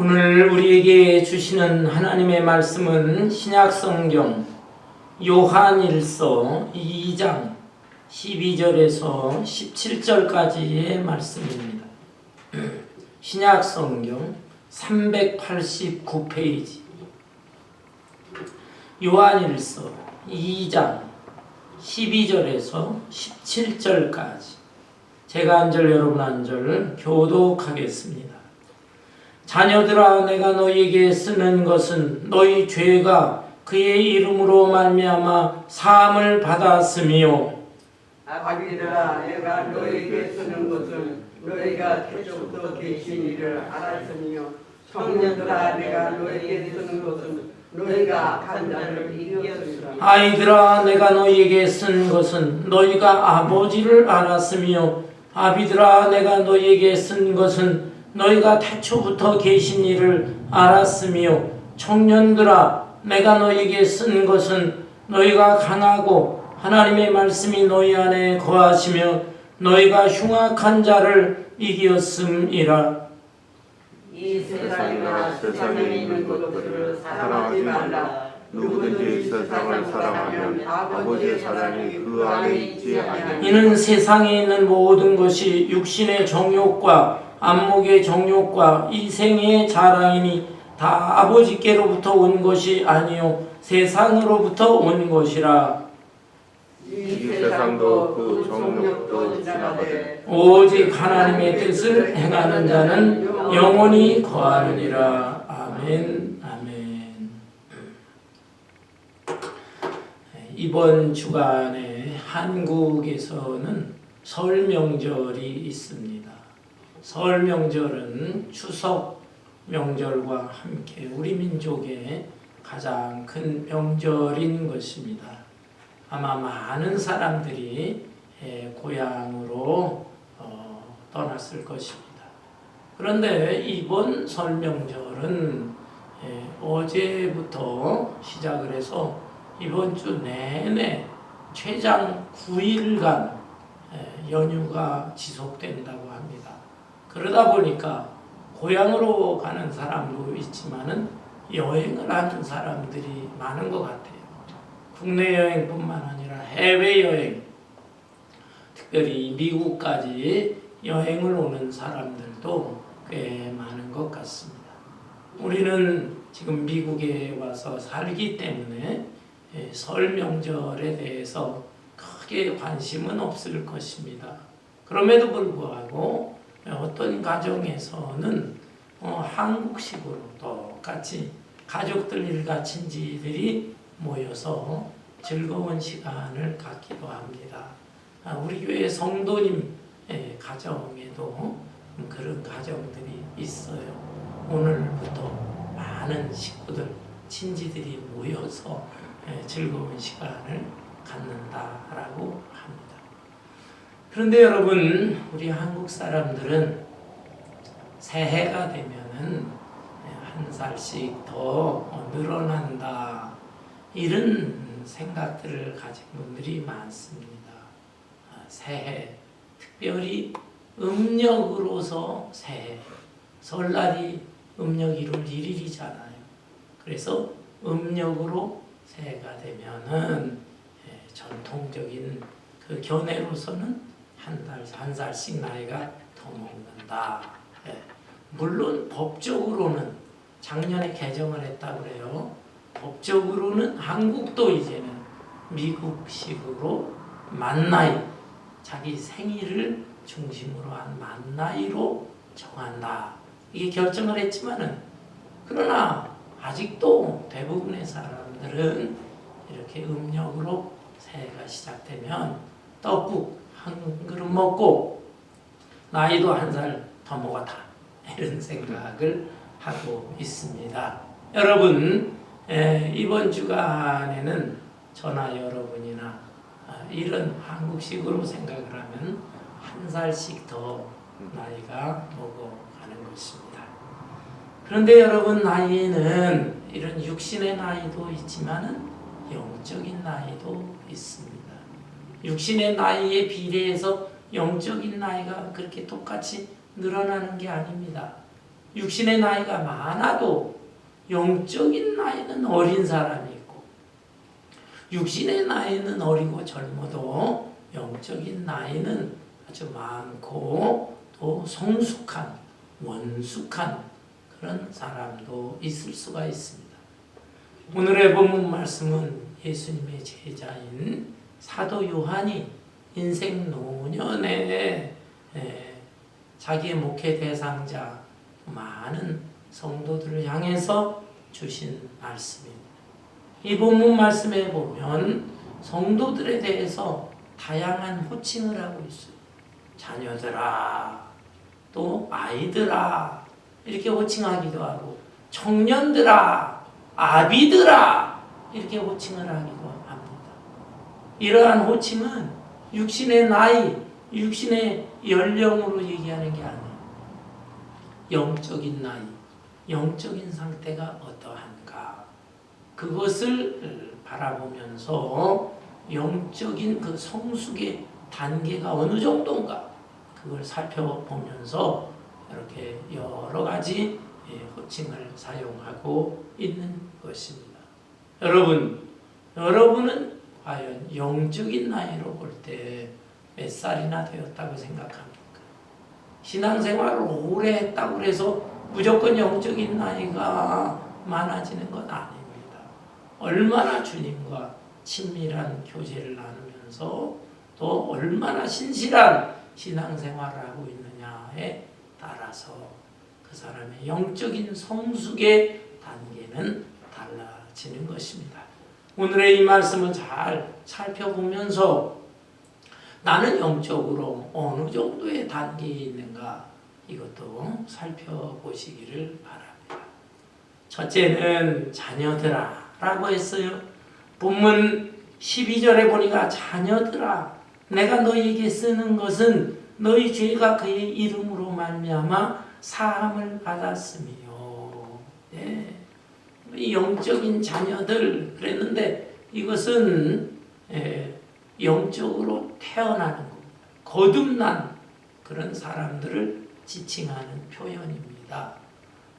오늘 우리에게 주시는 하나님의 말씀은 신약성경 요한일서 2장 12절에서 17절까지의 말씀입니다. 신약성경 389페이지 요한일서 2장 12절에서 17절까지 제가 한 절 여러분 한 절 교독하겠습니다. 자녀들아, 내가 너희에게 쓰는 것은 너희 죄가 그의 이름으로 말미암아 사함을 받았으며, 아비들아, 내가 너희에게 쓰는 것은 너희가 태초부터 계신 이를 알았으며, 청년들아, 내가 너희에게 쓰는 것은 너희가 간자를 이겼으리라. 아이들아, 내가 너희에게 쓴 것은 너희가 아버지를 알았으며, 아비들아, 내가 너희에게 쓴 것은 너희가 태초부터 계신 이를 알았으며, 청년들아, 내가 너희에게 쓴 것은 너희가 강하고 하나님의 말씀이 너희 안에 거하시며 너희가 흉악한 자를 이겼음이라. 이 세상이나 세상에 있는 것들을 사랑하지 말라. 누구든지 세상을 사랑하면 아버지의 사랑이 그 안에 있지 아니하니라. 이는 세상에 있는 모든 것이 육신의 정욕과 안목의 정욕과 이 생애의 자랑이니 다 아버지께로부터 온 것이 아니요 세상으로부터 온 것이라. 이 세상도 그 정욕도 지나가되 오직 하나님의 뜻을 행하는 자는 영원히 거하느니라. 아멘. 아멘. 이번 주간에 한국에서는 설 명절이 있습니다. 설 명절은 추석 명절과 함께 우리 민족의 가장 큰 명절인 것입니다. 아마 많은 사람들이 고향으로 떠났을 것입니다. 그런데 이번 설 명절은 어제부터 시작을 해서 이번 주 내내 최장 9일간 연휴가 지속된다고 합니다. 그러다 보니까 고향으로 가는 사람도 있지만은 여행을 하는 사람들이 많은 것 같아요. 국내 여행뿐만 아니라 해외 여행, 특별히 미국까지 여행을 오는 사람들도 꽤 많은 것 같습니다. 우리는 지금 미국에 와서 살기 때문에 설 명절에 대해서 크게 관심은 없을 것입니다. 그럼에도 불구하고 어떤 가정에서는 한국식으로 똑같이 가족들 일가 친지들이 모여서 즐거운 시간을 갖기도 합니다. 우리 교회 성도님 가정에도 그런 가정들이 있어요. 오늘부터 많은 식구들, 친지들이 모여서 즐거운 시간을 갖는다라고 합니다. 그런데 여러분, 우리 한국 사람들은 새해가 되면은 한 살씩 더 늘어난다, 이런 생각들을 가진 분들이 많습니다. 새해, 특별히 음력으로서 새해, 설날이 음력 1월 1일이잖아요. 그래서 음력으로 새해가 되면은 전통적인 그 견해로서는 한 살씩 나이가 더 먹는다. 물론 법적으로는 작년에 개정을 했다고 그래요. 법적으로는 한국도 이제는 미국식으로 만나이, 자기 생일을 중심으로 한 만나이로 정한다. 이게 결정을 했지만은, 그러나 아직도 대부분의 사람들은 이렇게 음력으로 새해가 시작되면 떡국 한 그릇 먹고 나이도 한 살 더 먹었다, 이런 생각을 하고 있습니다. 여러분, 이번 주간에는 저나 여러분이나 이런 한국식으로 생각을 하면 한 살씩 더 나이가 먹어가는 것입니다. 그런데 여러분, 나이에는 이런 육신의 나이도 있지만은 영적인 나이도 있습니다. 육신의 나이에 비례해서 영적인 나이가 그렇게 똑같이 늘어나는 게 아닙니다. 육신의 나이가 많아도 영적인 나이는 어린 사람이 있고, 육신의 나이는 어리고 젊어도 영적인 나이는 아주 많고 또 성숙한, 원숙한 그런 사람도 있을 수가 있습니다. 오늘의 본문 말씀은 예수님의 제자인 사도 요한이 인생 노년에 자기의 목회 대상자 많은 성도들을 향해서 주신 말씀입니다. 이 본문 말씀에 보면 성도들에 대해서 다양한 호칭을 하고 있어요. 자녀들아, 또 아이들아 이렇게 호칭하기도 하고, 청년들아, 아비들아 이렇게 호칭을 하기도 합니다. 이러한 호칭은 육신의 나이, 육신의 연령으로 얘기하는 게 아니에요. 영적인 나이, 영적인 상태가 어떠한가, 그것을 바라보면서 영적인 그 성숙의 단계가 어느 정도인가, 그걸 살펴보면서 이렇게 여러 가지 호칭을 사용하고 있는 것입니다. 여러분은 과연 영적인 나이로 볼 때 몇 살이나 되었다고 생각합니까? 신앙생활을 오래 했다고 해서 무조건 영적인 나이가 많아지는 건 아닙니다. 얼마나 주님과 친밀한 교제를 나누면서 또 얼마나 신실한 신앙생활을 하고 있느냐에 따라서 그 사람의 영적인 성숙의 단계는 달라지는 것입니다. 오늘의 이 말씀을 잘 살펴보면서 나는 영적으로 어느 정도의 단계에 있는가, 이것도 살펴보시기를 바랍니다. 첫째는 자녀들아 라고 했어요. 본문 12절에 보니까 자녀들아, 내가 너희에게 쓰는 것은 너희 죄가 그의 이름으로 말미암아 사함을 받았으며. 네. 영적인 자녀들 그랬는데 이것은 영적으로 태어나는 겁니다. 거듭난 그런 사람들을 지칭하는 표현입니다.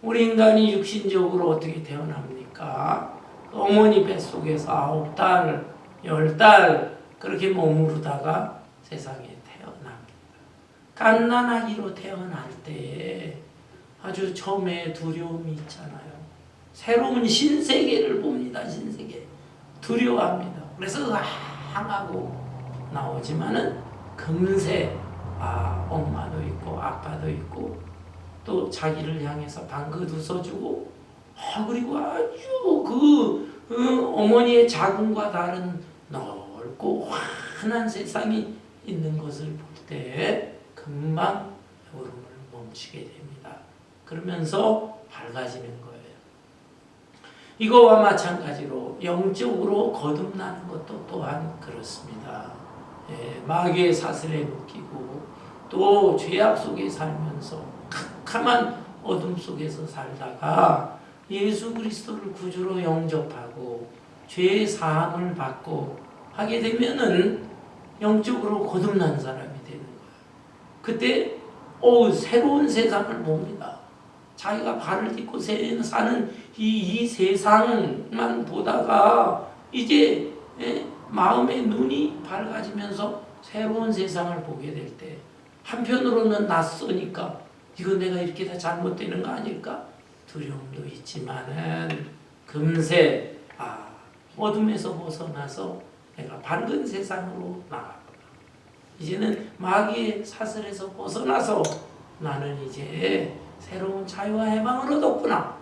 우리 인간이 육신적으로 어떻게 태어납니까? 어머니 뱃속에서 9달, 10달 그렇게 머무르다가 세상에 태어납니다. 갓난아기로 태어날 때 아주 처음에 두려움이 있잖아요. 새로운 신세계를 봅니다. 신세계. 두려워합니다. 그래서 항하고 나오지만은 금세 엄마도 있고 아빠도 있고 또 자기를 향해서 방긋 웃어주고, 그리고 아주 어머니의 자궁과 다른 넓고 환한 세상이 있는 것을 볼 때 금방 울음을 멈추게 됩니다. 그러면서 밝아지는 거예요. 이거와 마찬가지로 영적으로 거듭나는 것도 또한 그렇습니다. 마귀의 사슬에 묶이고 또 죄악 속에 살면서 캄캄한 어둠 속에서 살다가 예수 그리스도를 구주로 영접하고 죄의 사함을 받고 하게 되면은 영적으로 거듭난 사람이 되는 거예요. 그때 새로운 세상을 봅니다. 자기가 발을 딛고 사는 이 세상만 보다가 이제 마음의 눈이 밝아지면서 새로운 세상을 보게 될 때, 한편으로는 낯서니까 이거 내가 이렇게 다 잘못되는 거 아닐까? 두려움도 있지만은 금세 어둠에서 벗어나서 내가 밝은 세상으로 나가구나. 이제는 마귀의 사슬에서 벗어나서 나는 이제 새로운 자유와 해방을 얻었구나.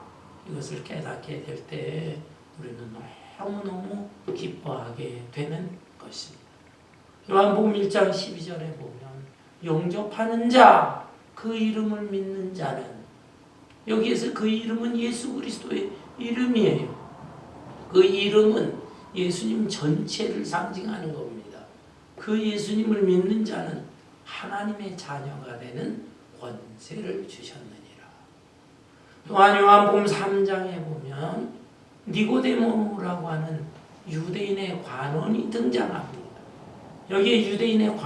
이것을 깨닫게 될 때 우리는 너무너무 기뻐하게 되는 것입니다. 요한복음 1장 12절에 보면 영접하는 자, 그 이름을 믿는 자는, 여기에서 그 이름은 예수 그리스도의 이름이에요. 그 이름은 예수님 전체를 상징하는 겁니다. 그 예수님을 믿는 자는 하나님의 자녀가 되는 권세를 주셨느니라. 또한 요한복음 3장에 보면 니고데모라고 하는 유대인의 관원이 등장합니다. 여기에 유대인의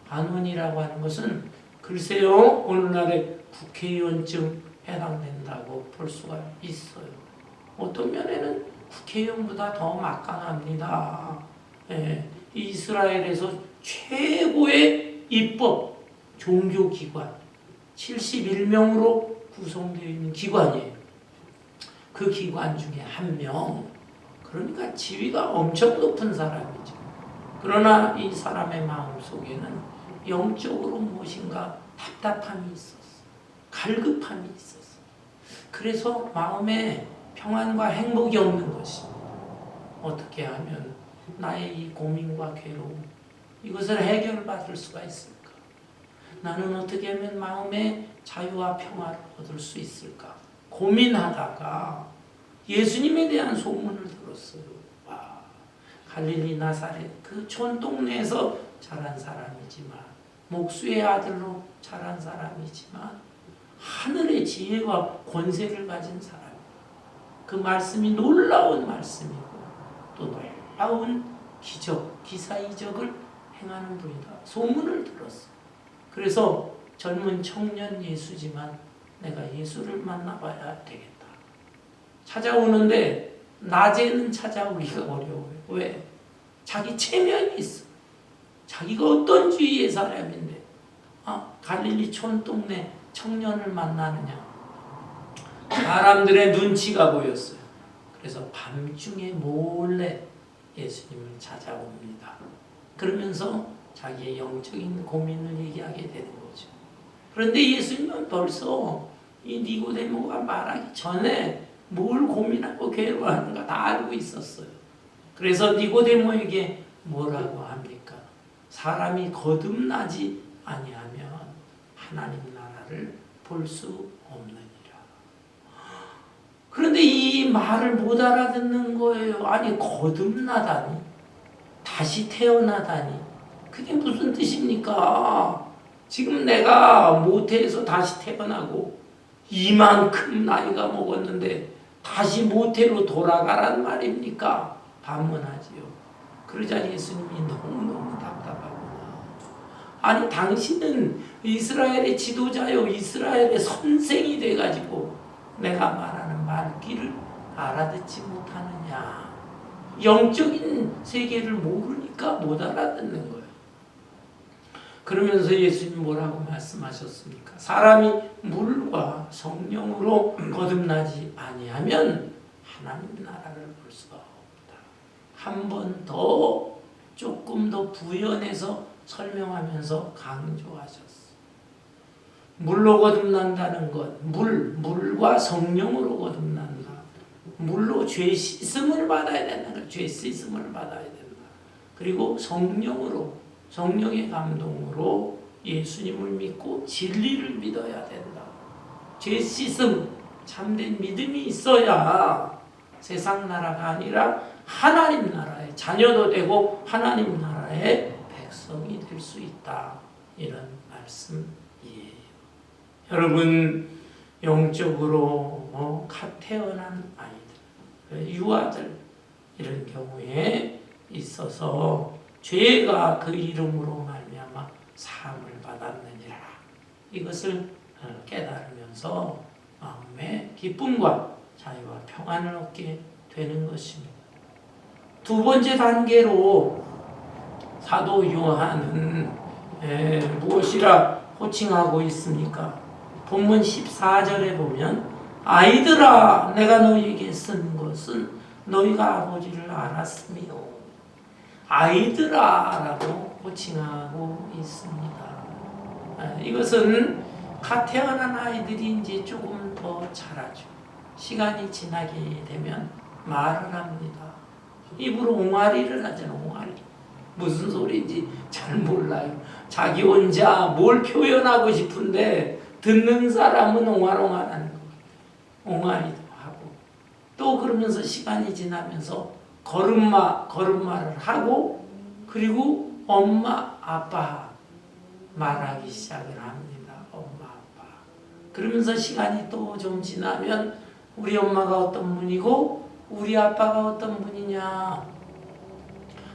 관원이라고 하는 것은 글쎄요, 오늘날의 국회의원쯤 해당된다고 볼 수가 있어요. 어떤 면에는 국회의원보다 더 막강합니다. 예, 이스라엘에서 최고의 입법 종교기관 71명으로 구성되어 있는 기관이에요. 그 기관 중에 한 명, 그러니까 지위가 엄청 높은 사람이죠. 그러나 이 사람의 마음속에는 영적으로 무엇인가 답답함이 있었어. 갈급함이 있었어. 그래서 마음에 평안과 행복이 없는 것입니다. 어떻게 하면 나의 이 고민과 괴로움, 이것을 해결받을 수가 있을까? 나는 어떻게 하면 마음의 자유와 평화를 얻을 수 있을까? 고민하다가 예수님에 대한 소문을 들었어요. 와, 갈릴리 나사렛 그 촌동네에서 자란 사람이지만, 목수의 아들로 자란 사람이지만 하늘의 지혜와 권세를 가진 사람. 그 말씀이 놀라운 말씀이고 또 놀라운 기적, 기사이적을 행하는 분이다. 소문을 들었어. 그래서 젊은 청년 예수지만 내가 예수를 만나봐야 되겠다. 찾아오는데 낮에는 찾아오기가 어려워요. 왜? 자기 체면이 있어. 자기가 어떤 주위의 사람인데 갈릴리 촌동네 청년을 만나느냐. 사람들의 눈치가 보였어요. 그래서 밤중에 몰래 예수님을 찾아옵니다. 그러면서 자기의 영적인 고민을 얘기하게 되는 거죠. 그런데 예수님은 벌써 이 니고데모가 말하기 전에 뭘 고민하고 괴로워하는가 다 알고 있었어요. 그래서 니고데모에게 뭐라고 합니까? 사람이 거듭나지 아니하면 하나님 나라를 볼 수 없느니라. 그런데 이 말을 못 알아듣는 거예요. 아니, 거듭나다니, 다시 태어나다니, 그게 무슨 뜻입니까? 지금 내가 모태에서 다시 태어나고 이만큼 나이가 먹었는데 다시 모태로 돌아가란 말입니까? 반문하지요. 그러자 예수님이 너무너무 답답하구나. 아니, 당신은 이스라엘의 지도자요, 이스라엘의 선생이 돼가지고 내가 말하는 말귀를 알아듣지 못하느냐. 영적인 세계를 모르니까 못 알아듣는 거예요. 그러면서 예수님이 뭐라고 말씀하셨습니까? 사람이 물과 성령으로 거듭나지 아니하면 하나님 나라를 볼 수가 없다. 한 번 더 조금 더 부연해서 설명하면서 강조하셨어. 물로 거듭난다는 것, 물과 성령으로 거듭난다. 물로 죄 씻음을 받아야 된다는 거예요. 죄 씻음을 받아야 된다. 그리고 성령으로, 성령의 감동으로 예수님을 믿고 진리를 믿어야 된다. 죄 씻음, 참된 믿음이 있어야 세상 나라가 아니라 하나님 나라의 자녀도 되고 하나님 나라의 백성이 될 수 있다. 이런 말씀이에요. 여러분, 영적으로 갓 태어난 아이들, 유아들, 이런 경우에 있어서 죄가 그 이름으로 말미암아 사함을 받았느니라. 이것을 깨달으면서 마음의 기쁨과 자유와 평안을 얻게 되는 것입니다. 두 번째 단계로 사도 요한은 무엇이라 호칭하고 있습니까? 본문 14절에 보면 아이들아, 내가 너희에게 쓴 것은 너희가 아버지를 알았으며, 아이들아 라고 호칭하고 있습니다. 이것은 갓 태어난 아이들이 이제 조금 더 자라죠. 시간이 지나게 되면 말을 합니다. 입으로 옹알이를 하잖아요. 옹알이. 무슨 소리인지 잘 몰라요. 자기 혼자 뭘 표현하고 싶은데 듣는 사람은 옹알옹알하는 거예요. 옹알이도 하고, 또 그러면서 시간이 지나면서 걸음마를 하고, 그리고 엄마, 아빠 말하기 시작을 합니다. 엄마, 아빠. 그러면서 시간이 또 좀 지나면 우리 엄마가 어떤 분이고 우리 아빠가 어떤 분이냐,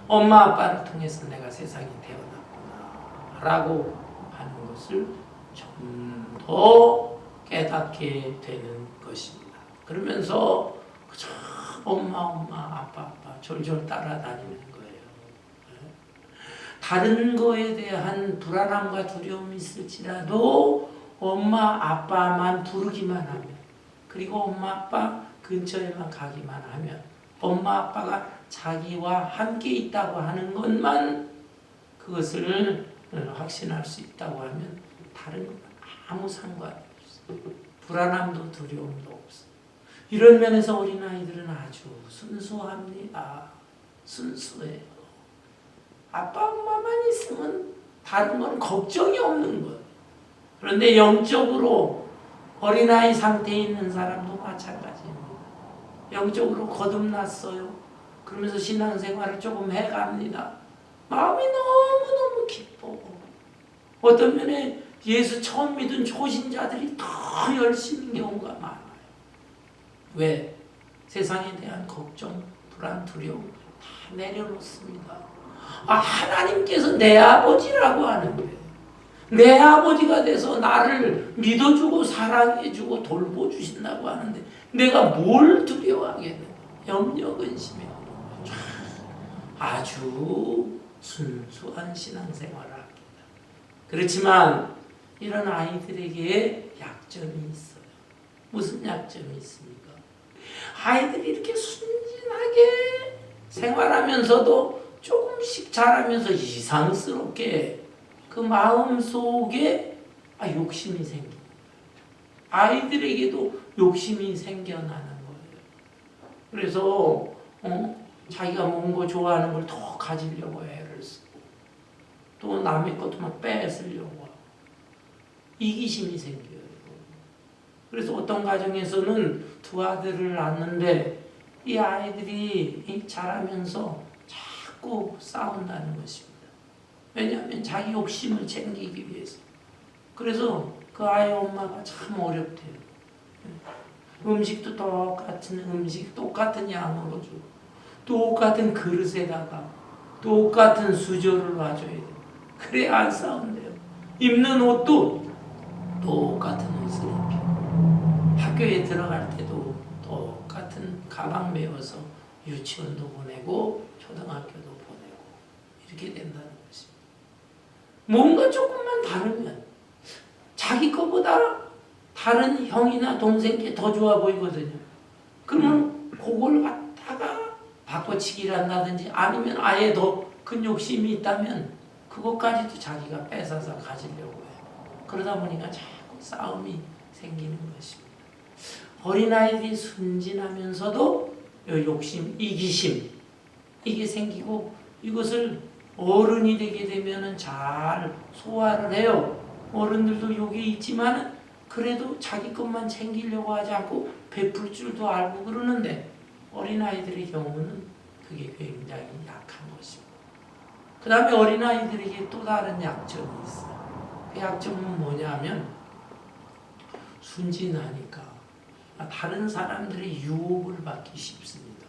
엄마 아빠를 통해서 내가 세상에 태어났구나 라고 하는 것을 좀 더 깨닫게 되는 것입니다. 그러면서 그저 엄마 아빠 졸졸 따라다니는 거예요. 다른 거에 대한 불안함과 두려움이 있을지라도 엄마 아빠만 부르기만 하면, 그리고 엄마 아빠 근처에만 가기만 하면, 엄마 아빠가 자기와 함께 있다고 하는 것만 그것을 확신할 수 있다고 하면 다른 건 아무 상관이 없어요. 불안함도 두려움도 없어요. 이런 면에서 어린아이들은 아주 순수합니다. 순수해요. 아빠 엄마만 있으면 다른 건 걱정이 없는 거예요. 그런데 영적으로 어린아이 상태에 있는 사람도 마찬가지입니다. 영적으로 거듭났어요. 그러면서 신앙생활을 조금 해갑니다. 마음이 너무너무 기뻐. 어떤 면에 예수 처음 믿은 초신자들이 더 열심인 경우가 많아요. 왜? 세상에 대한 걱정, 불안, 두려움 다 내려놓습니다. 하나님께서 내 아버지라고 하는데, 내 아버지가 돼서 나를 믿어주고 사랑해주고 돌보주신다고 하는데 내가 뭘 두려워하겠는가? 염려 근심이 없는 거죠. 아주 순수한 신앙생활을 합니다. 그렇지만 이런 아이들에게 약점이 있어요. 무슨 약점이 있습니까? 아이들이 이렇게 순진하게 생활하면서도 조금씩 자라면서 이상스럽게 그 마음속에 욕심이 생깁니다. 아이들에게도 욕심이 생겨나는 거예요. 그래서 자기가 뭔 거 좋아하는 걸 더 가지려고 애를 쓰고, 또 남의 것도 막 뺏으려고 하고, 이기심이 생겨요. 그래서 어떤 가정에서는 두 아들을 낳는데 이 아이들이 자라면서 자꾸 싸운다는 것입니다. 왜냐하면 자기 욕심을 챙기기 위해서. 그래서 그 아이 엄마가 참 어렵대요. 음식도 똑같은 음식, 똑같은 양으로 주고, 똑같은 그릇에다가 똑같은 수저를 놔줘야 돼요. 그래야 안 싸운대요. 입는 옷도 똑같은 옷을 입히고, 학교에 들어갈 때도 똑같은 가방 메워서 유치원도 보내고 초등학교도 보내고 이렇게 된다는 것입니다. 뭔가 조금만 다르면 자기 거보다 다른 형이나 동생께 더 좋아 보이거든요. 그러면 그걸 갖다가 바꿔치기를 한다든지 아니면 아예 더 큰 욕심이 있다면 그것까지도 자기가 뺏어서 가지려고 해요. 그러다 보니까 자꾸 싸움이 생기는 것입니다. 어린아이들이 순진하면서도 욕심, 이기심 이게 생기고, 이것을 어른이 되게 되면 잘 소화를 해요. 어른들도 욕이 있지만 그래도 자기 것만 챙기려고 하지 않고 베풀 줄도 알고 그러는데, 어린아이들의 경우는 그게 굉장히 약한 것입니다. 그 다음에 어린아이들에게 또 다른 약점이 있어요. 그 약점은 뭐냐면 순진하니까 다른 사람들의 유혹을 받기 쉽습니다.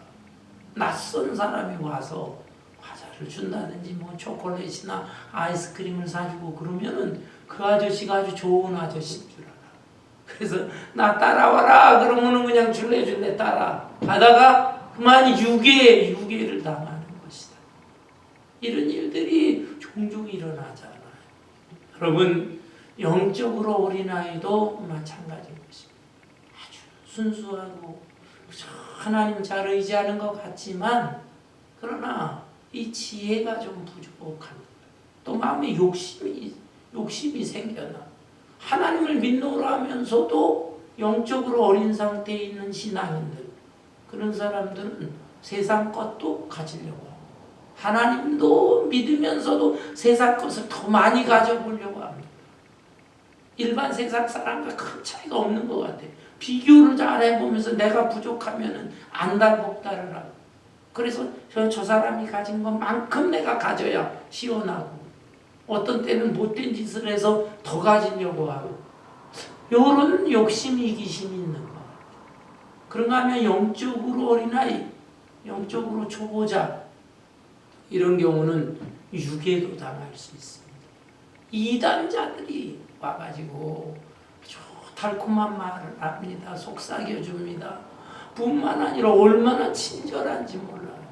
낯선 사람이 와서 과자를 준다든지 뭐 초콜릿이나 아이스크림을 사주고 그러면은 그 아저씨가 아주 좋은 아저씨인 줄 알아. 그래서 나 따라와라 그러면은 그냥 줄래 따라 가다가 그만 유괴를 당하는 것이다. 이런 일들이 종종 일어나잖아요. 여러분, 영적으로 어린아이도 마찬가지인 것입니다. 아주 순수하고 하나님 잘 의지하는 것 같지만, 그러나 이 지혜가 좀 부족합니다. 또 마음에 욕심이 생겨나. 하나님을 믿노라 하면서도 영적으로 어린 상태에 있는 신앙인들, 그런 사람들은 세상 것도 가지려고 하고, 하나님도 믿으면서도 세상 것을 더 많이 가져보려고 합니다. 일반 세상 사람과 큰 차이가 없는 것 같아요. 비교를 잘 해보면서 내가 부족하면 안달복달을 하고, 그래서 저 사람이 가진 것만큼 내가 가져야 시원하고, 어떤 때는 못된 짓을 해서 더 가지려고 하고, 이런 욕심이 이기심이 있는 것 같아요. 그런가 하면 영적으로 어린아이, 영적으로 초보자, 이런 경우는 유괴도 당할 수 있습니다. 이단자들이 와가지고 달콤한 말을 합니다. 속삭여줍니다. 뿐만 아니라 얼마나 친절한지 몰라요.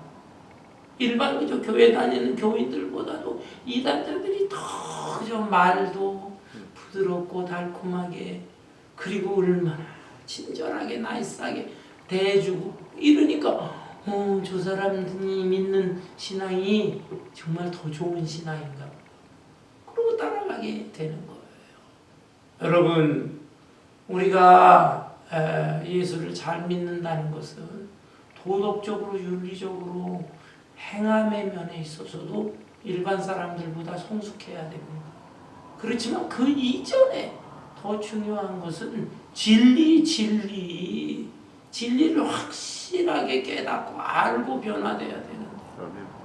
일반적으로 교회 다니는 교인들보다도 이단자들이 더 그저 말도 부드럽고 달콤하게, 그리고 얼마나 친절하게 나이스하게 대해주고 이러니까 저 사람들이 믿는 신앙이 정말 더 좋은 신앙인가, 그러고 따라가게 되는 거예요. 여러분, 우리가 예수를 잘 믿는다는 것은 도덕적으로 윤리적으로 행함의 면에 있어서도 일반 사람들보다 성숙해야 됩니다. 그렇지만 그 이전에 더 중요한 것은 진리를 확실하게 깨닫고 알고 변화돼야 되는데,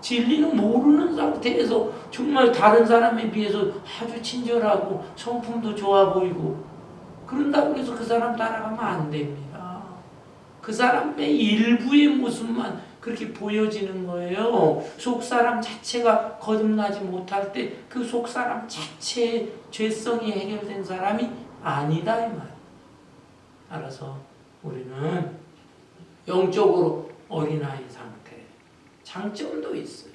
진리는 모르는 상태에서 정말 다른 사람에 비해서 아주 친절하고 성품도 좋아 보이고 그런다고 해서 그 사람 따라가면 안 됩니다. 그 사람의 일부의 모습만 그렇게 보여지는 거예요. 속사람 자체가 거듭나지 못할 때 그 속사람 자체의 죄성이 해결된 사람이 아니다 이 말. 따라서 우리는 영적으로 어린아이 상태, 장점도 있어요.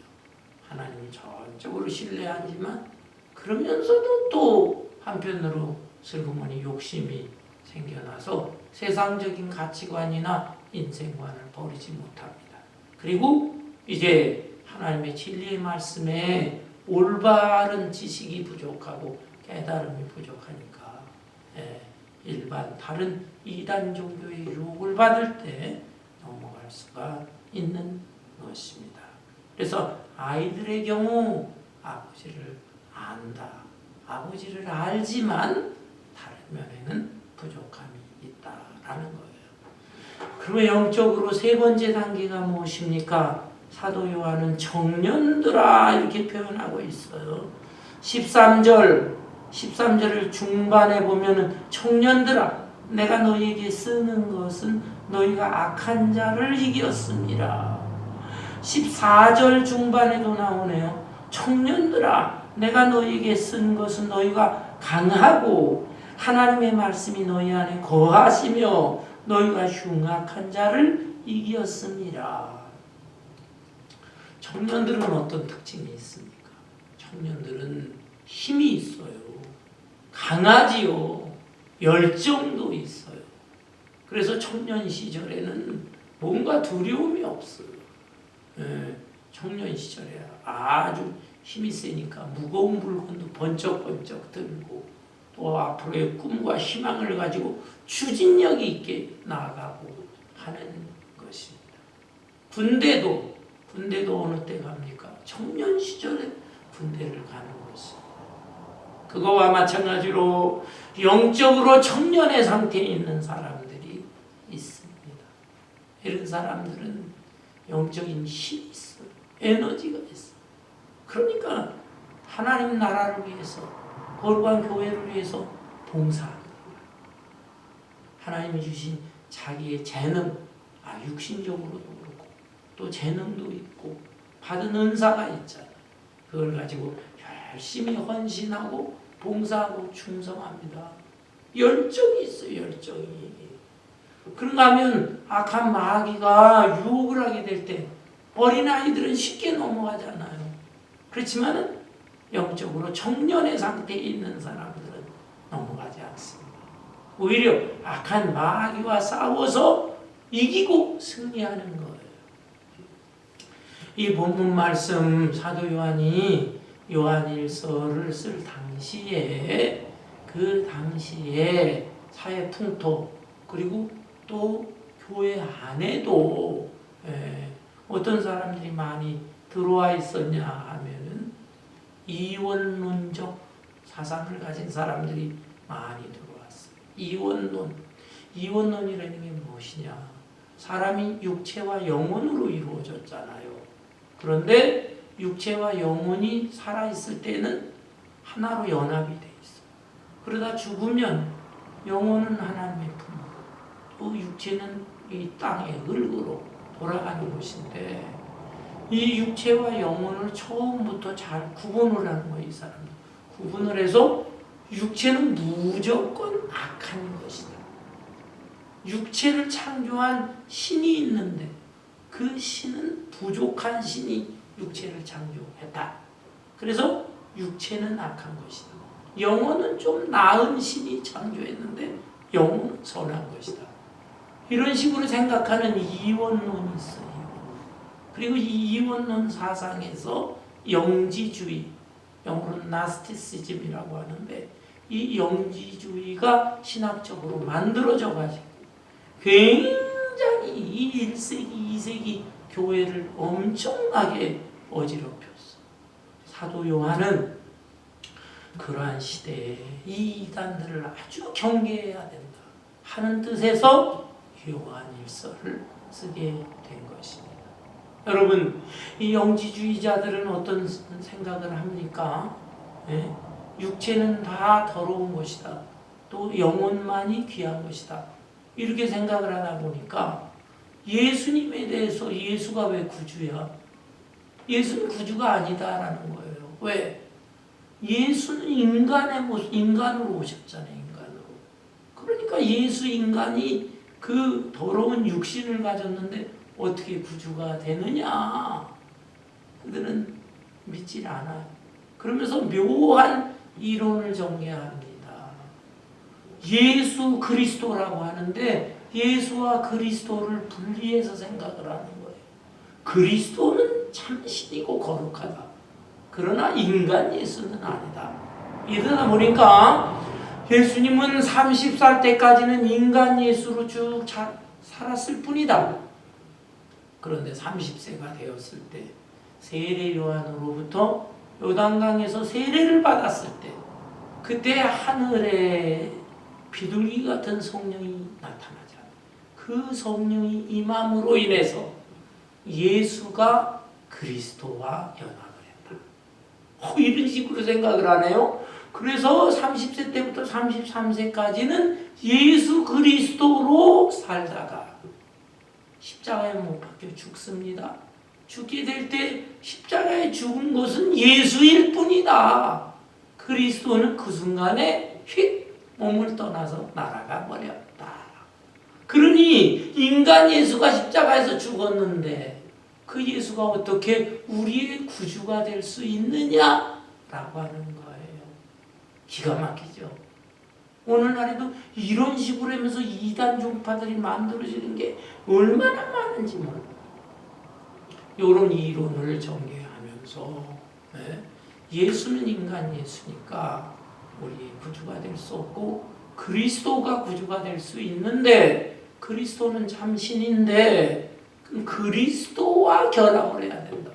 하나님을 전적으로 신뢰하지만 그러면서도 또 한편으로 슬그머니 욕심이 생겨나서 세상적인 가치관이나 인생관을 버리지 못합니다. 그리고 이제 하나님의 진리의 말씀에 올바른 지식이 부족하고 깨달음이 부족하니까 일반 다른 이단 종교의 유혹을 받을 때 넘어갈 수가 있는 것입니다. 그래서 아이들의 경우 아버지를 안다, 아버지를 알지만 다른 면에는 부족함이 있다라는 거예요. 그러면 영적으로 세 번째 단계가 무엇입니까? 사도 요한은 청년들아 이렇게 표현하고 있어요. 13절을 중반에 보면은 청년들아 내가 너희에게 쓰는 것은 너희가 악한 자를 이겼습니다. 14절 중반에도 나오네요. 청년들아 내가 너희에게 쓴 것은 너희가 강하고 하나님의 말씀이 너희 안에 거하시며 너희가 흉악한 자를 이겼습니다. 청년들은 어떤 특징이 있습니까? 청년들은 힘이 있어요. 강하지요. 열정도 있어요. 그래서 청년 시절에는 뭔가 두려움이 없어요. 청년 시절에 아주 힘이 세니까 무거운 물건도 번쩍번쩍 들고 또 앞으로의 꿈과 희망을 가지고 추진력 있게 나아가고 하는 것입니다. 군대도 어느 때 갑니까? 청년 시절에 군대를 가는 것입니다. 그거와 마찬가지로 영적으로 청년의 상태에 있는 사람들이 있습니다. 이런 사람들은 영적인 힘이 있어요. 에너지가 있어요. 그러니까 하나님 나라를 위해서, 거룩한 교회를 위해서 봉사합니다. 하나님이 주신 자기의 재능, 육신적으로도 그렇고 또 재능도 있고 받은 은사가 있잖아요. 그걸 가지고 열심히 헌신하고 봉사하고 충성합니다. 열정이 있어요. 열정이. 그런가 하면 악한 마귀가 유혹을 하게 될 때 어린아이들은 쉽게 넘어가잖아요. 그렇지만 영적으로 청년의 상태에 있는 사람들은 넘어가지 않습니다. 오히려 악한 마귀와 싸워서 이기고 승리하는 거예요. 이 본문 말씀 사도 요한이 요한일서를 쓸 당시에 그 당시에 사회 풍토 그리고 또 교회 안에도 어떤 사람들이 많이 들어와 있었냐 하면은 이원론적 사상을 가진 사람들이 많이 들어왔어요. 이원론이라는 게 무엇이냐? 사람이 육체와 영혼으로 이루어졌잖아요. 그런데 육체와 영혼이 살아있을 때는 하나로 연합이 돼 있어요. 그러다 죽으면 영혼은 하나님의 품으로, 또 육체는 이 땅의 흙으로 돌아가는 것인데 이 육체와 영혼을 처음부터 잘 구분을 하는 거예요. 이 사람은 구분을 해서 육체는 무조건 악한 것이다. 육체를 창조한 신이 있는데 그 신은 부족한 신이 육체를 창조했다. 그래서 육체는 악한 것이다. 영혼은 좀 나은 신이 창조했는데 영혼은 선한 것이다. 이런 식으로 생각하는 이원론이 있어요. 그리고 이 이원론 사상에서 영지주의, 영어로는 나스티시즘이라고 하는데 이 영지주의가 신학적으로 만들어져 가지고 굉장히 이 1세기, 2세기 교회를 엄청나게 어지럽혔어. 사도 요한은 그러한 시대에 이 이단들을 아주 경계해야 된다 하는 뜻에서 요한일서를 쓰게 된 것입니다. 여러분, 이 영지주의자들은 어떤 생각을 합니까? 예? 육체는 다 더러운 것이다. 또 영혼만이 귀한 것이다. 이렇게 생각을 하다 보니까 예수님에 대해서 예수가 왜 구주야? 예수는 구주가 아니다라는 거예요. 왜? 예수는 인간의 모습, 인간으로 오셨잖아요. 인간으로. 그러니까 예수 인간이 그 더러운 육신을 가졌는데 어떻게 구주가 되느냐? 그들은 믿질 않아요. 그러면서 묘한 이론을 전개합니다. 예수 그리스도라고 하는데 예수와 그리스도를 분리해서 생각을 하는 거예요. 그리스도는 참 신이고 거룩하다. 그러나 인간 예수는 아니다. 이러다 보니까 예수님은 30살 때까지는 인간 예수로 쭉 살았을 뿐이다. 그런데 30세가 되었을 때 세례 요한으로부터 요단강에서 세례를 받았을 때 그때 하늘에 비둘기 같은 성령이 나타나자. 그 성령이 임함으로 인해서 예수가 그리스도와 연합을 했다. 이런 식으로 생각을 하네요. 그래서 30세 때부터 33세까지는 예수 그리스도로 살다가 십자가에 못 박혀 죽습니다. 죽게 될 때 십자가에 죽은 것은 예수일 뿐이다. 그리스도는 그 순간에 휙 몸을 떠나서 날아가 버렸다. 그러니 인간 예수가 십자가에서 죽었는데 그 예수가 어떻게 우리의 구주가 될 수 있느냐라고 하는 거예요. 기가 막히죠. 오늘날에도 이런 식으로 하면서 이단 종파들이 만들어지는 게 얼마나 많은지 몰라요. 이런 이론을 전개하면서 예수는 인간 예수니까 우리 구주가 될 수 없고 그리스도가 구주가 될 수 있는데 그리스도는 참 신인데 그리스도와 결합을 해야 된다.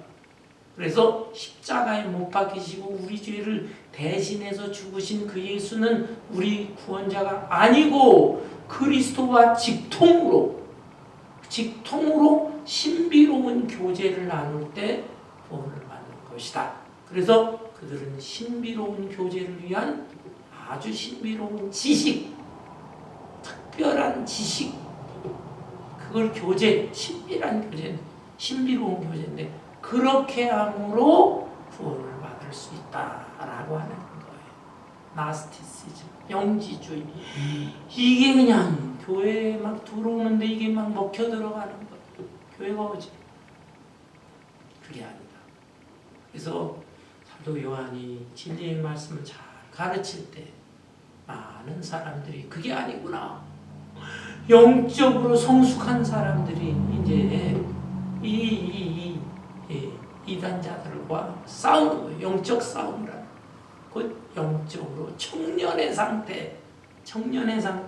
그래서 십자가에 못 박히시고 우리 죄를 대신해서 죽으신 그 예수는 우리 구원자가 아니고 그리스도와 직통으로 신비로운 교제를 나눌 때 구원을 받는 것이다. 그래서 그들은 신비로운 교제를 위한 아주 신비로운 지식, 특별한 지식, 그걸 교제, 신비란 교제, 신비로운 교제인데 그렇게 함으로 구원을 받을 수 있다라고 하는 거예요. 나스티시즘, 영지주의. 이게 그냥 교회에 막 들어오는데 이게 막 먹혀 들어가는 거예요. 교회가 오지. 그게 아니다. 그래서 사도 요한이 진리의 말씀을 잘 가르칠 때 많은 사람들이 그게 아니구나. 영적으로 성숙한 사람들이 이제 이단자들과 싸우는 거예요. 영적 싸움이라. 곧 영적으로 청년의 상태에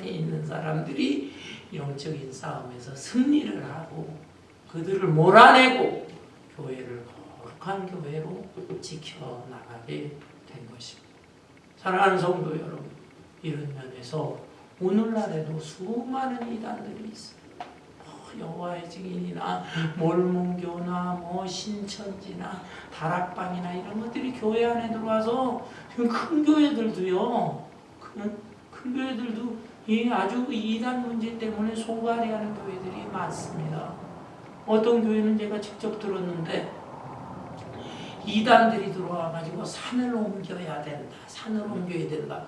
있는 사람들이 영적인 싸움에서 승리를 하고 그들을 몰아내고 교회를 거룩한 교회로 지켜나가게 된 것입니다. 사랑하는 성도 여러분, 이런 면에서 오늘날에도 수많은 이단들이 있어요. 여호와의 증인이나 몰문교나 신천지나 다락방이나 이런 것들이 교회 안에 들어와서 지금 큰 교회들도요. 큰 교회들도 아주 이단 문제 때문에 소갈이하는 교회들이 많습니다. 어떤 교회는 제가 직접 들었는데 이단들이 들어와가지고 산을 옮겨야 된다. 산을 옮겨야 된다.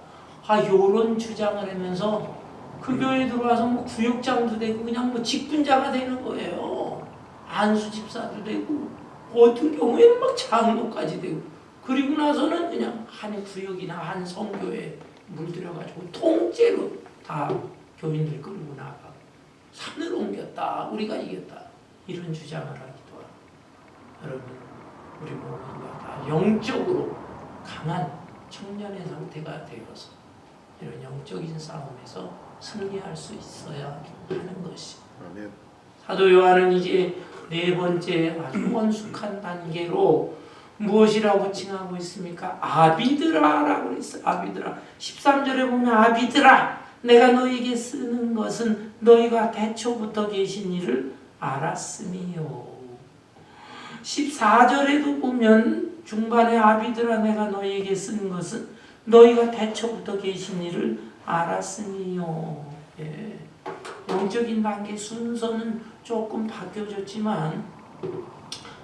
요런 주장을 하면서 그 교회에 들어와서 뭐 구역장도 되고 그냥 뭐 직분자가 되는 거예요. 안수 집사도 되고 어떤 경우에는 막 장로까지 되고 그리고 나서는 그냥 한 구역이나 한 성교에 물들여가지고 통째로 다 교인들 끌고 나가고 산을 옮겼다 우리가 이겼다 이런 주장을 하기도 하고 여러분 우리 모두가 다 영적으로 강한 청년의 상태가 되어서 이런 영적인 싸움에서 승리할 수 있어야 하는 것이 아멘. 사도 요한은 이제 네 번째 아주 원숙한 단계로 무엇이라고 칭하고 있습니까? 아비드라라고 했어요. 아비드라. 13절에 보면 아비드라 내가 너에게 쓰는 것은 너희가 태초부터 계신 일을 알았음이요. 14절에도 보면 중반에 아비드라 내가 너희에게 쓰는 것은 너희가 태초부터 계신 일을 알았음이요. 예. 영적인 단계 순서는 조금 바뀌어졌지만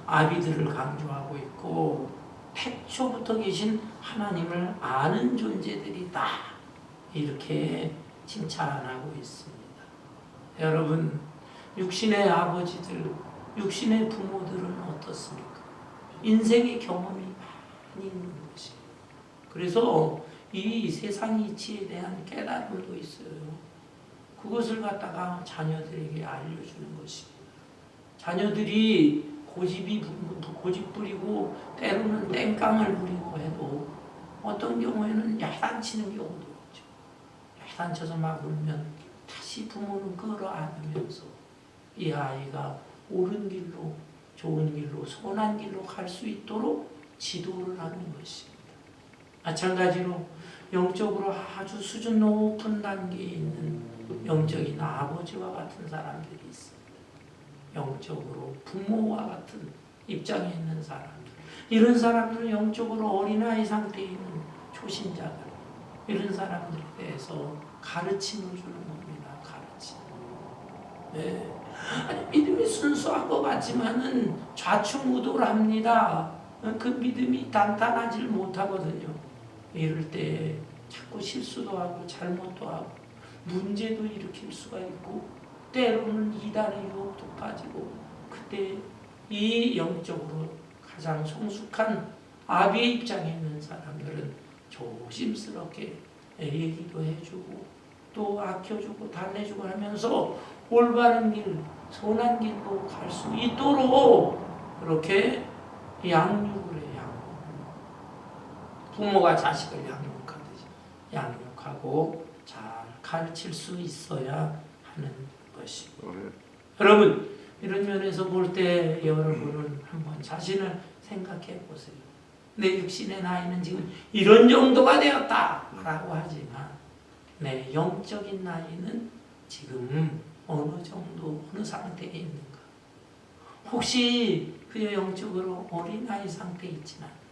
아비들을 강조하고 있고 태초부터 계신 하나님을 아는 존재들이다 이렇게 칭찬하고 있습니다. 여러분 육신의 아버지들 육신의 부모들은 어떻습니까? 인생의 경험이 많이 있는 것이에요. 그래서 이 세상 이치에 대한 깨달음도 있어요. 그것을 갖다가 자녀들에게 알려주는 것입니다. 자녀들이 고집 부리고 때로는 땡깡을 부리고 해도 어떤 경우에는 야단치는 경우도 있죠. 야단쳐서 막 울면 다시 부모는 끌어안으면서 이 아이가 옳은 길로 좋은 길로 선한 길로 갈 수 있도록 지도를 하는 것입니다. 마찬가지로 영적으로 아주 수준 높은 단계에 있는 영적인 아버지와 같은 사람들이 있습니다. 영적으로 부모와 같은 입장에 있는 사람들. 이런 사람들은 영적으로 어린아이 상태에 있는 초신자들. 이런 사람들에 대해서 가르침을 주는 겁니다. 가르침. 네. 아니, 믿음이 순수한 것 같지만은 좌충우돌합니다. 그 믿음이 단단하지를 못하거든요. 이럴 때 자꾸 실수도 하고 잘못도 하고 문제도 일으킬 수가 있고 때로는 이단의 유혹도 빠지고 그때 이 영적으로 가장 성숙한 아비의 입장에 있는 사람들은 조심스럽게 얘기도 해주고 또 아껴주고 달래주고 하면서 올바른 길, 선한 길로 갈 수 있도록 그렇게 양육을 해요. 부모가 자식을 양육하듯이 양육하고 잘 가르칠 수 있어야 하는 것입니다. 여러분 이런 면에서 볼 때 여러분은 한번 자신을 생각해 보세요. 내 육신의 나이는 지금 이런 정도가 되었다라고 하지만 내 영적인 나이는 지금 어느 정도 어느 상태에 있는가? 혹시 그저 영적으로 어린아이 상태에 있지는 않을까?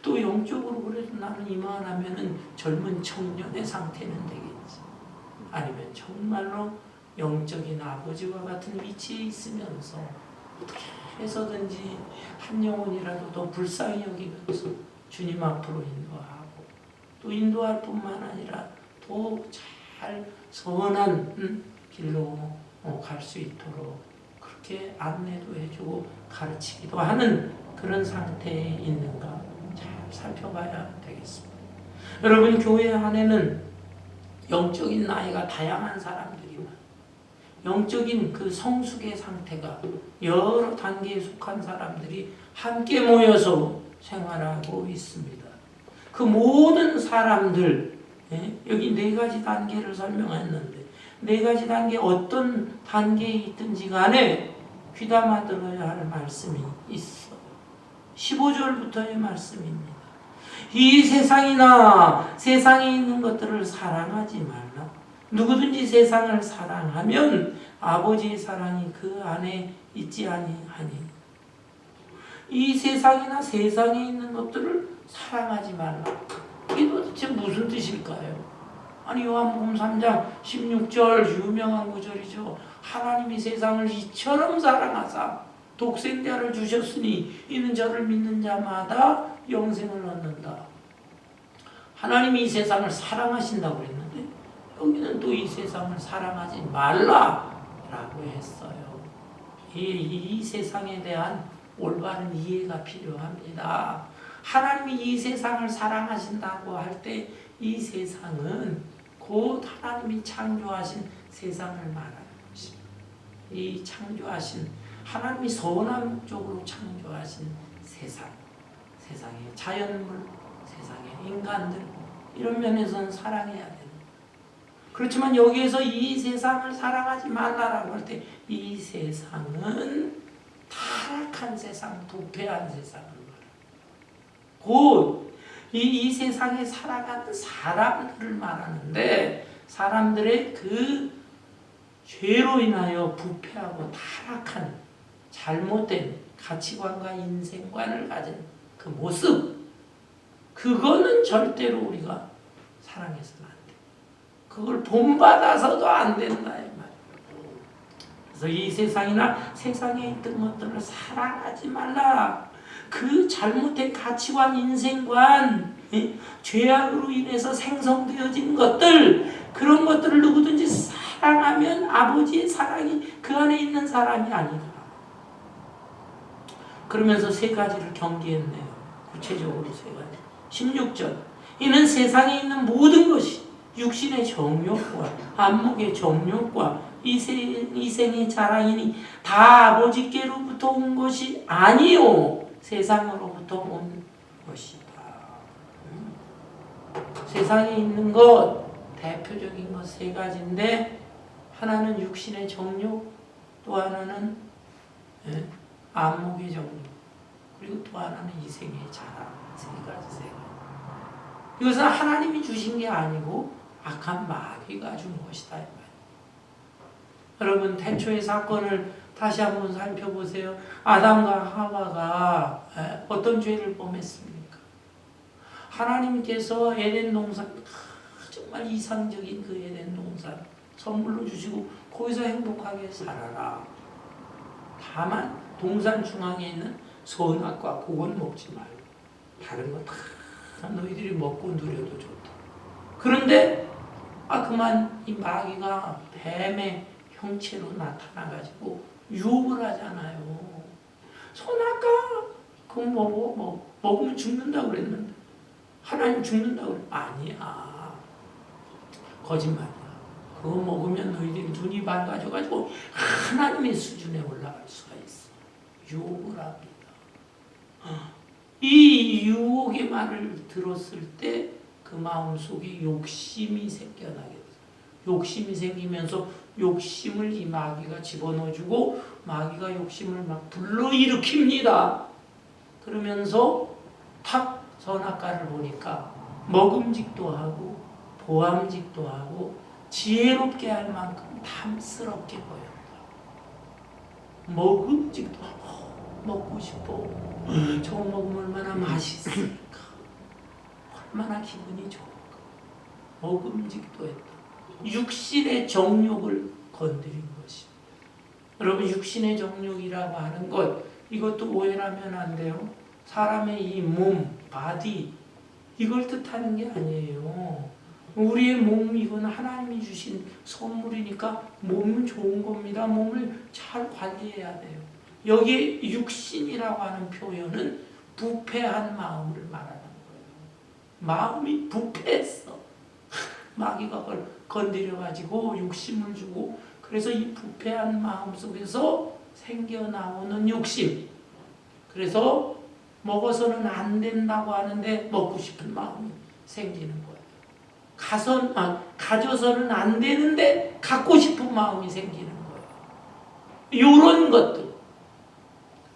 또 영적으로 그래도 나는 이만하면은 젊은 청년의 상태는 되겠지. 아니면 정말로 영적인 아버지와 같은 위치에 있으면서 어떻게 해서든지 한 영혼이라도 더 불쌍히 여기면서 주님 앞으로 인도하고 또 인도할 뿐만 아니라 더 잘 선한 길로 갈 수 있도록 그렇게 안내도 해주고 가르치기도 하는 그런 상태에 있는가 잘 살펴봐야 되겠습니다. 여러분 교회 안에는 영적인 나이가 다양한 사람들이만 영적인 그 성숙의 상태가 여러 단계에 속한 사람들이 함께 모여서 생활하고 있습니다. 그 모든 사람들 여기 네 가지 단계를 설명했는데 네 가지 단계 어떤 단계에 있든지 간에 귀담아 들어야 할 말씀이 있어요. 15절부터의 말씀입니다. 이 세상이나 세상에 있는 것들을 사랑하지 말라. 누구든지 세상을 사랑하면 아버지의 사랑이 그 안에 있지 아니하니. 이 세상이나 세상에 있는 것들을 사랑하지 말라. 이게 도대체 무슨 뜻일까요? 아니 요한복음 3장 16절 유명한 구절이죠. 하나님이 세상을 이처럼 사랑하사 독생자를 주셨으니 이는 저를 믿는 자마다 영생을 얻는다. 하나님이 이 세상을 사랑하신다고 그랬는데 여기는 또 이 세상을 사랑하지 말라라고 했어요. 이 세상에 대한 올바른 이해가 필요합니다. 하나님이 이 세상을 사랑하신다고 할 때 이 세상은 곧 하나님이 창조하신 세상을 말하는 것입니다. 이 창조하신 하나님이 선한 목적으로 창조하신 세상의 자연물, 세상의 인간들 이런 면에서는 사랑해야 됩니다. 그렇지만 여기에서 이 세상을 사랑하지 말라라고 할 때 이 세상은 타락한 세상, 부패한 세상을 말합니다. 곧 이 세상에 살아가는 사람들을 말하는데 사람들의 그 죄로 인하여 부패하고 타락한 잘못된 가치관과 인생관을 가진 그 모습, 그거는 절대로 우리가 사랑해서는 안 돼. 그걸 본받아서도 안 된다 이 말이에요. 그래서 이 세상이나 세상에 있던 것들을 사랑하지 말라. 그 잘못된 가치관, 인생관, 죄악으로 인해서 생성되어진 것들, 그런 것들을 누구든지 사랑하면 아버지의 사랑이 그 안에 있는 사람이 아니다. 그러면서 세 가지를 경계했네요. 구체적으로 세 가지. 16절. 이는 세상에 있는 모든 것이 육신의 정욕과 안목의 정욕과 이생의 자랑이니 다 아버지께로부터 온 것이 아니요 세상으로부터 온 것이다. 세상에 있는 것 대표적인 것 세 가지인데 하나는 육신의 정욕, 또 하나는 안목의 정욕, 그리고 또 하나는 이생의 자랑. 세 가지. 이것은 하나님이 주신 게 아니고 악한 마귀가 준 것이다. 여러분 태초의 사건을 다시 한번 살펴보세요. 아담과 하와가 어떤 죄를 범했습니까? 하나님께서 에덴 동산, 정말 이상적인 그 에덴 동산 선물로 주시고 거기서 행복하게 살아라. 다만 동산 중앙에 있는 선악과 그건 먹지 말고 다른 거 다 너희들이 먹고 누려도 좋다. 그런데 그만 이 마귀가 뱀의 형체로 나타나가지고 유혹을 하잖아요. 선악과 그거 먹으면 죽는다고 그랬는데 하나님 죽는다고 그랬는데 아니야. 거짓말이야. 그거 먹으면 너희들이 눈이 밝아져가지고 하나님의 수준에 올라갈 수가 있어. 유혹을 합니다. 이 유혹의 말을 들었을 때 그 마음속에 욕심이 생겨나게 돼요. 욕심이 생기면서 욕심을 이 마귀가 집어넣어주고 마귀가 욕심을 막 불러일으킵니다. 그러면서 탁 선악과를 보니까 먹음직도 하고 보암직도 하고 지혜롭게 할 만큼 탐스럽게 보였다. 먹음직도 먹고 싶어. 저거 먹으면 얼마나 맛있을까. 얼마나 기분이 좋을까. 먹음직도 했다. 육신의 정욕을 건드린 것입니다. 여러분 육신의 정욕이라고 하는 것 이것도 오해하면 안 돼요. 사람의 이 몸, 바디 이걸 뜻하는 게 아니에요. 우리의 몸 이건 하나님이 주신 선물이니까 몸은 좋은 겁니다. 몸을 잘 관리해야 돼요. 여기 육신이라고 하는 표현은 부패한 마음을 말하는 거예요. 마음이 부패했어. 마귀가 그걸 건드려가지고 욕심을 주고 그래서 이 부패한 마음 속에서 생겨나오는 욕심. 그래서 먹어서는 안 된다고 하는데 먹고 싶은 마음이 생기는 거예요. 가져서는 안 되는데 갖고 싶은 마음이 생기는 거예요. 이런 것들.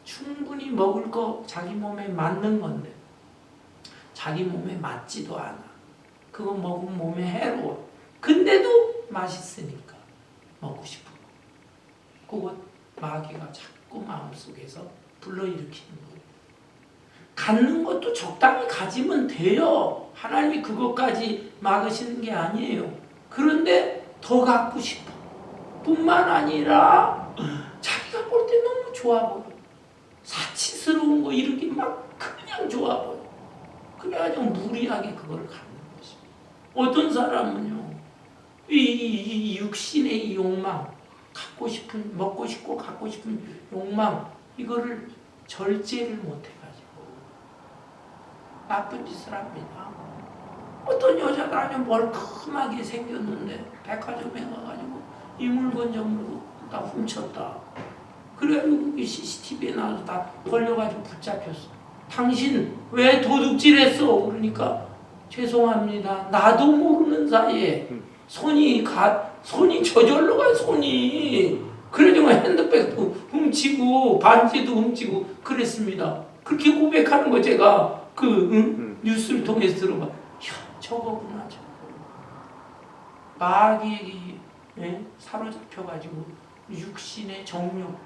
충분히 먹을 거 자기 몸에 맞는 건데 자기 몸에 맞지도 않아. 그거 먹으면 몸에 해로워. 근데도 맛있으니까 먹고 싶은 거. 그거 마귀가 자꾸 마음속에서 불러일으키는 거예요. 갖는 것도 적당히 가지면 돼요. 하나님이 그것까지 막으시는 게 아니에요. 그런데 더 갖고 싶어. 뿐만 아니라 자기가 볼 때 너무 좋아 보여. 사치스러운 거 이렇게 막 그냥 좋아 보여. 그래가지고 무리하게 그걸 갖는 것입니다. 어떤 사람은요. 이 육신의 이 욕망, 갖고 싶은, 먹고 싶고 갖고 싶은 욕망, 이거를 절제를 못해가지고 나쁜 짓을 합니다. 어떤 여자들 아주 멀끔하게 생겼는데 백화점에 가가지고 이 물건 저 물건 다 훔쳤다. 그래가지고 CCTV에 나와서 다 걸려가지고 붙잡혔어. 당신 왜 도둑질했어? 그러니까 죄송합니다. 나도 모르는 사이에 손이 저절로 가, 손이. 그래가지고 핸드백도 훔치고 반지도 훔치고 그랬습니다. 그렇게 고백하는 거 제가 뉴스를 통해서 들어봐. 야, 저거구나, 저거. 마귀에게 사로잡혀가지고 육신의 정욕,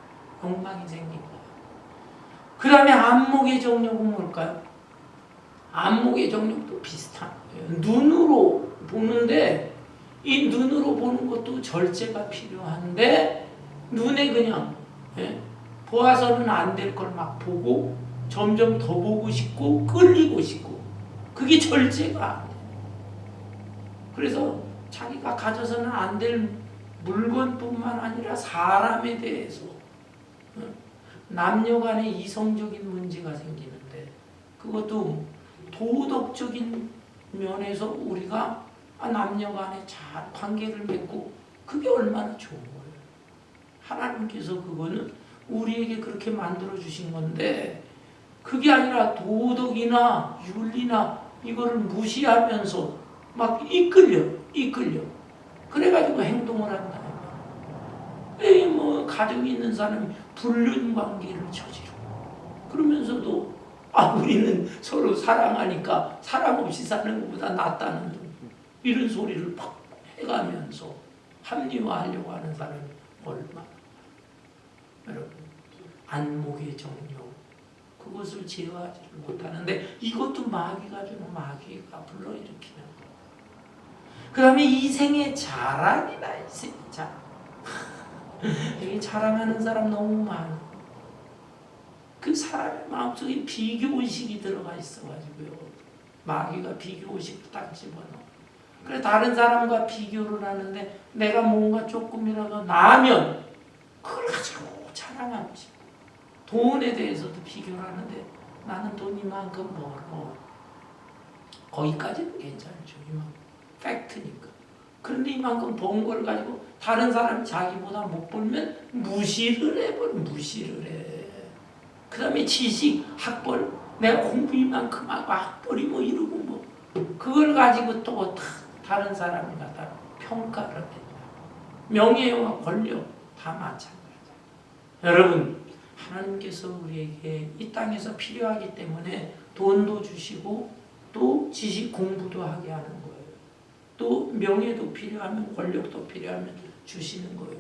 욕망이 생긴 거예요. 그 다음에 안목의 정욕은 뭘까요? 안목의 정욕도 비슷한 거예요. 눈으로 보는데 이 눈으로 보는 것도 절제가 필요한데 눈에 그냥 보아서는 안 될 걸 막 보고 점점 더 보고 싶고 끌리고 싶고 그게 절제가 안 돼요. 그래서 자기가 가져서는 안 될 물건뿐만 아니라 사람에 대해서 남녀 간의 이성적인 문제가 생기는데 그것도 도덕적인 면에서 우리가 남녀 간에 잘 관계를 맺고 그게 얼마나 좋은 거예요. 하나님께서 그거는 우리에게 그렇게 만들어 주신 건데 그게 아니라 도덕이나 윤리나 이거를 무시하면서 막 이끌려 그래가지고 행동을 한다. 뭐 가족이 있는 사람이 불륜 관계를 저지르고 그러면서도 우리는 서로 사랑하니까 사랑 없이 사는 것보다 낫다는 등 이런 소리를 막 해가면서 합리화하려고 하는 사람이 얼마나. 여러분, 안목의 정욕 그것을 제어하지 못하는데 이것도 마귀가 주는 마귀가 불러일으키는 거. 그 다음에 이생의 자랑이다. 이생의 자랑. 여기 자랑하는 사람 너무 많아. 그 사람의 마음속에 비교의식이 들어가 있어가지고요. 마귀가 비교의식도 딱 집어넣어. 그래 다른 사람과 비교를 하는데 내가 뭔가 조금이라도 나으면 그걸 가지고 자랑하고 싶어. 돈에 대해서도 비교를 하는데 나는 돈 이만큼 벌어. 거기까지는 괜찮죠. 이만큼. 팩트니까. 그런데 이만큼 번 걸 가지고 다른 사람이 자기보다 못 벌면 무시를 해. 그 다음에 지식, 학벌, 내가 공부 이만큼 하고 학벌이 뭐 이러고 뭐 그걸 가지고 또 다른 사람이 갖다 평가를 한다. 명예와 권력 다 마찬가지야. 여러분, 하나님께서 우리에게 이 땅에서 필요하기 때문에 돈도 주시고 또 지식 공부도 하게 하는 거예요. 또 명예도 필요하면 권력도 필요하면 주시는 거예요.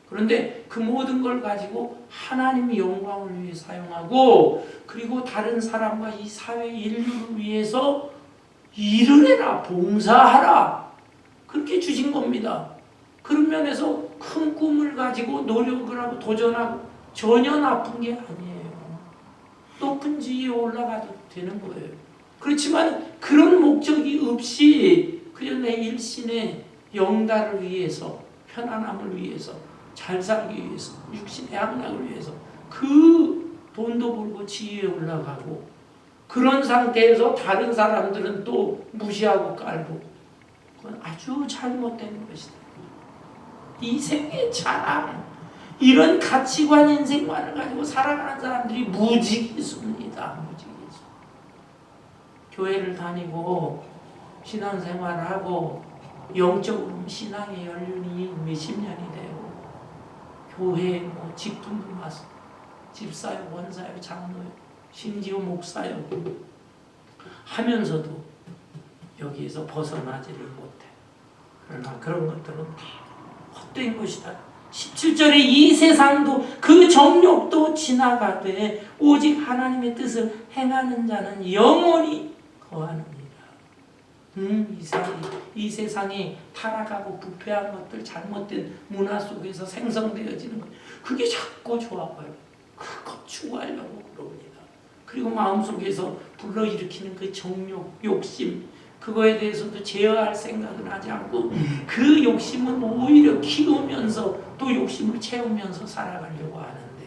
그런데 그 모든 걸 가지고 하나님의 영광을 위해 사용하고 그리고 다른 사람과 이 사회 인류를 위해서 일을 해라, 봉사하라 그렇게 주신 겁니다. 그런 면에서 큰 꿈을 가지고 노력을 하고 도전하고 전혀 나쁜 게 아니에요. 높은 지위에 올라가도 되는 거예요. 그렇지만 그런 목적이 없이 그냥 내 일신의 영달을 위해서 편안함을 위해서 잘 살기 위해서 육신의 향락을 위해서 그 돈도 벌고 지위에 올라가고 그런 상태에서 다른 사람들은 또 무시하고 깔고 그건 아주 잘못된 것이다. 이 생의 자랑 이런 가치관 인생관을 가지고 살아가는 사람들이 무지개수입니다. 무지개수. 교회를 다니고 신앙생활을 하고 영적으로 신앙의 연륜이 몇십 년이 되고 교회에 뭐 직분도 와서 집사역, 원사역, 장로역, 심지어 목사역 하면서도 여기에서 벗어나지를 못해. 그러나 그런 것들은 다 헛된 것이다. 17절에 이 세상도 그 정욕도 지나가되 오직 하나님의 뜻을 행하는 자는 영원히 거하느니라. 이 세상이 타락하고 부패한 것들, 잘못된 문화 속에서 생성되어지는 것, 그게 자꾸 좋아 보여요. 그것 추구하려고 그럽니다. 그리고 마음속에서 불러일으키는 그 정욕, 욕심, 그거에 대해서도 제어할 생각은 하지 않고 그 욕심은 오히려 키우면서 또 욕심을 채우면서 살아가려고 하는데,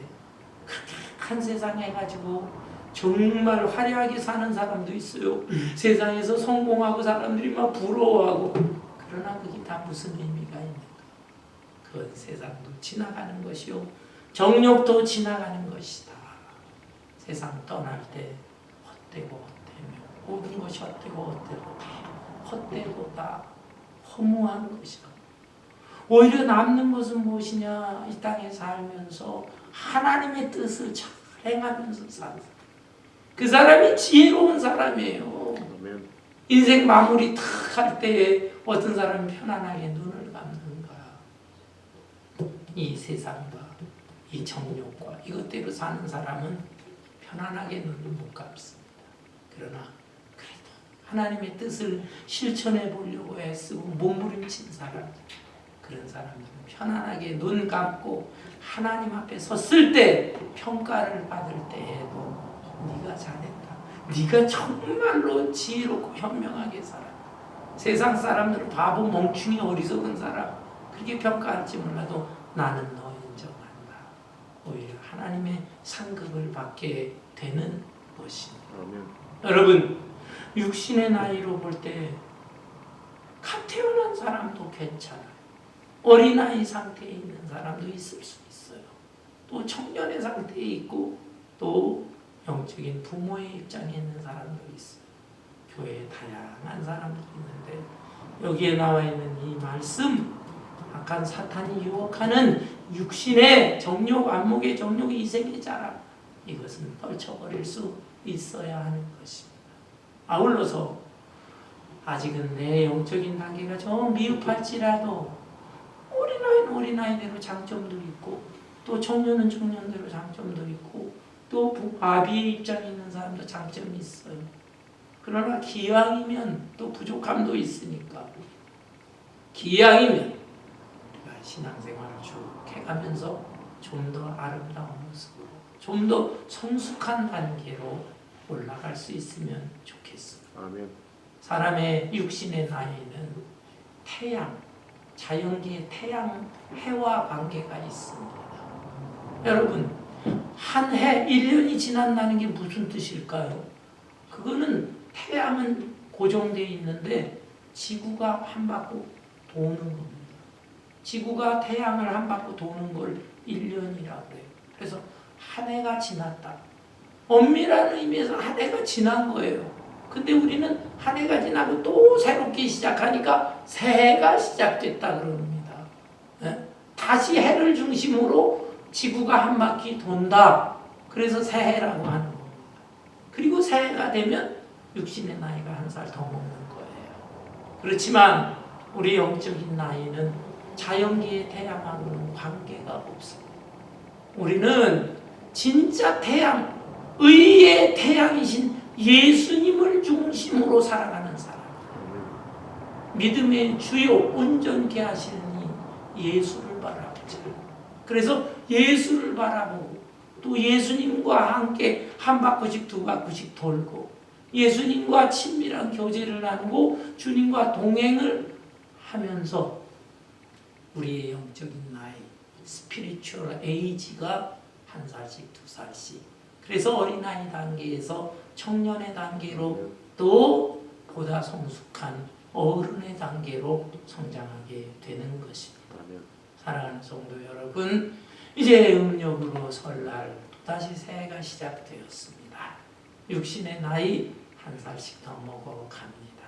그렇게 한 세상 해가지고 정말 화려하게 사는 사람도 있어요. 세상에서 성공하고 사람들이 막 부러워하고. 그러나 그게 다 무슨 의미가 있는가? 그건 세상도 지나가는 것이요, 정욕도 지나가는 것이다. 세상 떠날 때 헛되고 헛되며 모든 것이 헛되고 헛되고 다 헛되고 다 허무한 것이다. 오히려 남는 것은 무엇이냐? 이 땅에 살면서 하나님의 뜻을 잘 행하면서 사는 사람. 그 사람이 지혜로운 사람이에요. 아멘. 인생 마무리 탁 할 때에 어떤 사람이 편안하게 눈을 감는가? 이 세상과 이 정욕과 이것대로 사는 사람은 편안하게 눈을 못 감습니다. 그러나 그래도 하나님의 뜻을 실천해 보려고 애쓰고 몸부림친 사람, 그런 사람들은 편안하게 눈 감고 하나님 앞에 섰을 때 평가를 받을 때에도 네가 잘했다, 네가 정말로 지혜롭고 현명하게 살아, 세상 사람들은 바보, 멍충이, 어리석은 사람 그렇게 평가할지 몰라도 나는 너 인정한다. 오히려 하나님의 상급을 받게 되는 것입니다. 아멘. 여러분, 육신의 나이로 볼 때 갓 태어난 사람도 괜찮아요. 어린아이 상태에 있는 사람도 있을 수 있어요. 또 청년의 상태에 있고 또 영적인 부모의 입장에 있는 사람도 있어요. 교회에 다양한 사람들이 있는데 여기에 나와 있는 이 말씀, 악한 사탄이 유혹하는 육신의 정욕, 안목의 정욕, 이생의 자랑, 이것은 떨쳐버릴 수 있어야 하는 것입니다. 아울러서 아직은 내 영적인 단계가 좀 미흡할지라도 어린아이는 어린아이대로 장점도 있고 또 청년은 청년대로 장점도 있고 또 아비의 입장에 있는 사람도 장점이 있어요. 그러나 기왕이면 또 부족함도 있으니까 기왕이면 우리가 신앙생활을 쭉 해가면서 좀 더 아름다운 모습으로 좀 더 성숙한 단계로 올라갈 수 있으면 좋겠어요. 아멘. 사람의 육신의 나이는 태양, 자연계의 태양, 해와 관계가 있습니다. 여러분, 한 해, 1년이 지난다는 게 무슨 뜻일까요? 그거는 태양은 고정되어 있는데 지구가 한 바퀴 도는 겁니다. 지구가 태양을 한 바퀴 도는 걸 1년이라고 해요. 그래서 한 해가 지났다. 엄밀한 의미에서 한 해가 지난 거예요. 근데 우리는 한 해가 지나고 또 새롭게 시작하니까 새해가 시작됐다 그럽니다. 네? 다시 해를 중심으로 지구가 한 바퀴 돈다. 그래서 새해라고 하는 겁니다. 그리고 새해가 되면 육신의 나이가 한 살 더 먹는 거예요. 그렇지만 우리 영적인 나이는 자연계의 태양하고는 관계가 없습니다. 우리는 진짜 태양, 의의 태양이신 예수님을 중심으로 살아가는 사람, 믿음의 주요 온전케 하시는 예수를 바라보자. 그래서 예수를 바라보고 또 예수님과 함께 한 바퀴씩 두 바퀴씩 돌고 예수님과 친밀한 교제를 나누고 주님과 동행을 하면서 우리의 영적인 나이, 스피리추얼 에이지가 한 살씩 두 살씩, 그래서 어린아이 단계에서 청년의 단계로 또 보다 성숙한 어른의 단계로 성장하게 되는 것입니다. 사랑하는 성도 여러분, 이제 음력으로 설날 다시 새해가 시작되었습니다. 육신의 나이 한 살씩 더 먹어갑니다.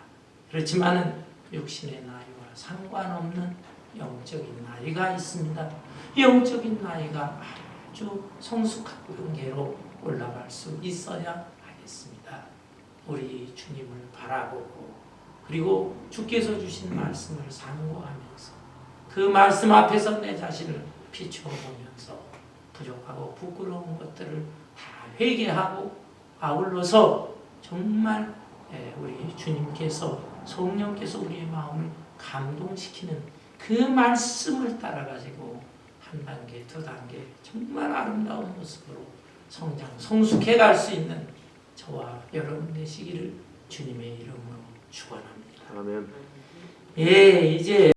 그렇지만 육신의 나이와 상관없는 영적인 나이가 있습니다. 영적인 나이가 아주 성숙한 단계로 올라갈 수 있어야 하겠습니다. 우리 주님을 바라보고 그리고 주께서 주신 말씀을 상고하면서 그 말씀 앞에서 내 자신을 비춰보면서 부족하고 부끄러운 것들을 다 회개하고 아울러서 정말 우리 주님께서 성령께서 우리의 마음을 감동시키는 그 말씀을 따라가지고 한 단계 두 단계 정말 아름다운 모습으로 성장 성숙해 갈 수 있는 저와 여러분 되시기를 주님의 이름으로 축원합니다. 아멘. 예, 이제